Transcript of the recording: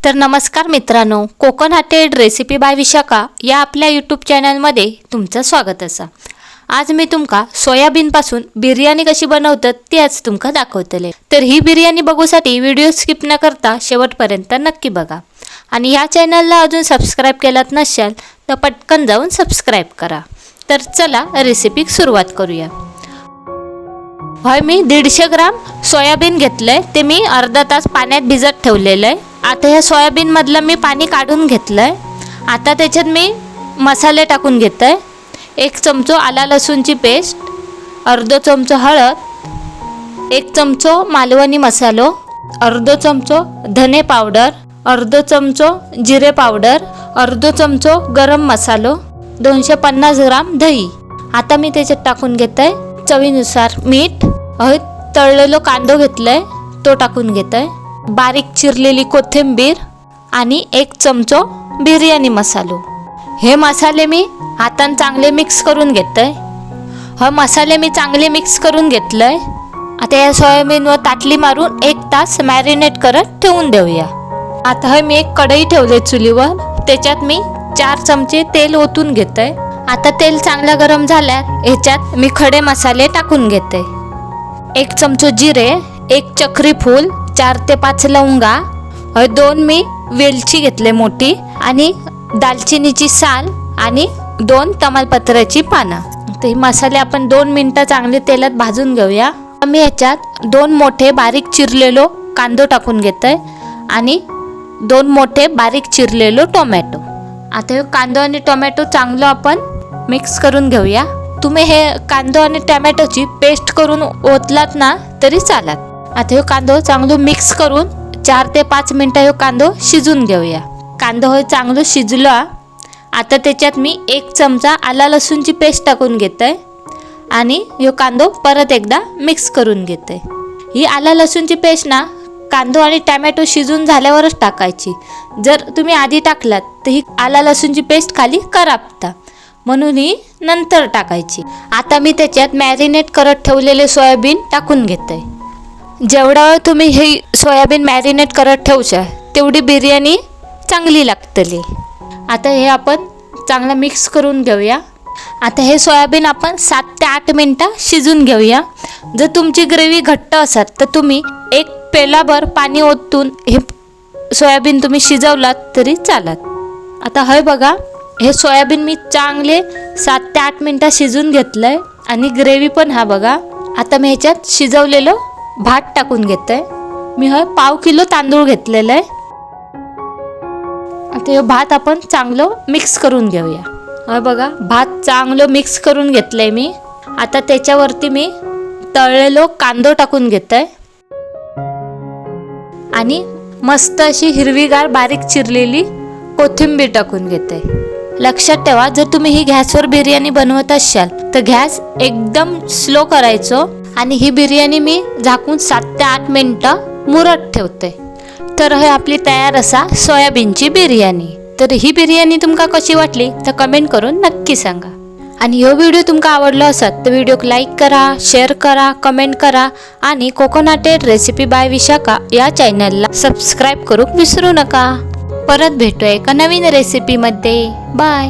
तर नमस्कार मित्रांनो, कोकण हाटेड रेसिपी बाय विशाखा या आपल्या यूट्यूब चॅनलमध्ये तुमचं स्वागत असा। आज मी तुमका सोयाबीनपासून बिर्याणी कशी बनवतात ती आज तुमका दाखवतले। तर ही बिर्याणी बघूसाठी व्हिडिओ स्किप न करता शेवटपर्यंत नक्की बघा आणि या चॅनलला अजून सबस्क्राइब केलात नसेल तर पटकन जाऊन सबस्क्राइब करा। तर चला रेसिपी सुरुवात करूया। मी 150 ग्राम सोयाबीन घेतलंय, ते मी अर्धा तास पाण्यात भिजत ठेवलेलं आहे। आता ह्या सोयाबीन मधलं मी पाणी काढून घेतलंय। आता त्याच्यात मी मसाले टाकून घेतोय। 1 चमचो आला लसूणची पेस्ट, अर्धा चमचो हळद, 1 चमचो मालवणी मसालो, अर्धा चमचो धने पावडर, अर्धा चमचो जिरे पावडर, अर्धा चमचो गरम मसालो, 250 ग्राम दही। आता मी त्याच्यात टाकून घेतोय चवीनुसार मीठ, तळलेलो कांदो घेतलाय तो टाकून घेतोय, बारीक चिरलेली कोथिंबीर आणि 1 चमचो बिर्याणी मसालो। हे मसाले मी हाताने चांगले मिक्स करून घेतोय। मसाले मी चांगले मिक्स करून घेतलंय। आता या सोयाबीनवर ताटली मारून 1 तास मॅरिनेट करत ठेवून देऊया। आता मी एक कढई ठेवले चुलीवर, त्याच्यात मी 4 चमचे तेल ओतून घेतोय। आता तेल चांगलं गरम झाल्यावर ह्याच्यात मी खडे मसाले टाकून घेते। 1 चमचो जिरे, 1 चक्री फूल, 4 ते 5 लवंगा, 2 मी वेलची घेतले मोठी आणि दालचिनीची साल आणि 2 तमालपत्राची पानं। ते मसाले आपण 2 मिनिटं चांगले तेलात भाजून घेऊया। मी ह्याच्यात 2 मोठे बारीक चिरलेलो कांदो टाकून घेतोय आणि 2 मोठे बारीक चिरलेलो टोमॅटो। आता हे कांदो आणि टोमॅटो चांगलं आपण मिक्स करून घेऊया। तुम्ही हे कांदो आणि टोमॅटोची पेस्ट करून ओतलात ना तरी चालत। आता हे कांदो चांगलं मिक्स करून 4 ते 5 मिनिटं हे कांदो शिजून घेऊया। कांदो हे चांगलं शिजला। आता त्याच्यात मी 1 चमचा आला लसूणची पेस्ट टाकून घेतोय आणि हे कांदो परत एकदा मिक्स करून घेते। ही आला लसूणची पेस्ट ना कांदो आणि टोमॅटो शिजून झाल्यावरच टाकायची। जर तुम्ही आधी टाकलात तर ही आला लसूणची पेस्ट खाली करापता, म्हणून ही नंतर टाकायची। आता मी त्याच्यात मॅरिनेट करत ठेवलेले सोयाबीन टाकून घेते। जेवढा वेळ तुम्ही हे सोयाबीन मॅरिनेट करत ठेवशा तेवढी बिर्याणी चांगली लागतली। आता हे आपण चांगलं मिक्स करून घेऊया। आता हे सोयाबीन आपण 7 ते 8 मिनिटं शिजून घेऊया। जर तुमची ग्रेव्ही घट्ट असेल तर तुम्ही 1 पेलाभर पाणी ओतून हे सोयाबीन तुम्ही शिजवलात तरी चालत। आता हे बघा, हे सोयाबीन मी चांगले 7 ते 8 मिनिटं शिजून घेतलंय आणि ग्रेव्ही पण हा बघा। आता मी ह्याच्यात शिजवलेलं भात टाकून घेते। मी पाव किलो तांदूळ घेतलेलं आहे। आता हे भात आपण चांगलं मिक्स करून घेऊया। बघा, भात चांगलं मिक्स करून घेतलंय मी। आता त्याच्यावरती मी तळलेलो कांदो टाकून घेते आणि मस्त अशी हिरवीगार बारीक चिरलेली कोथिंबीर टाकून घेते। लक्षात ठेवा, जर तुम्ही ही गॅसवर बिर्याणी बनवत असाल तर गॅस एकदम स्लो करायचो आणि ही बिर्याणी मी झाकून 7 ते 8 मिनिटं मुरत ठेवते। तर हे आपली तयार असा सोयाबीनची बिर्याणी। तर ही बिर्याणी तुमका कशी वाटली तर कमेंट करून नक्की सांगा। आणि हा व्हिडिओ तुमका आवडला असेल तर व्हिडिओक लाईक करा, शेअर करा, कमेंट करा आणि कोकण हाटेड रेसिपी बाय विशाखा या चॅनलला सबस्क्राइब करूक विसरू नका। परत भेटूया एका नवीन रेसिपीमध्ये। बाय।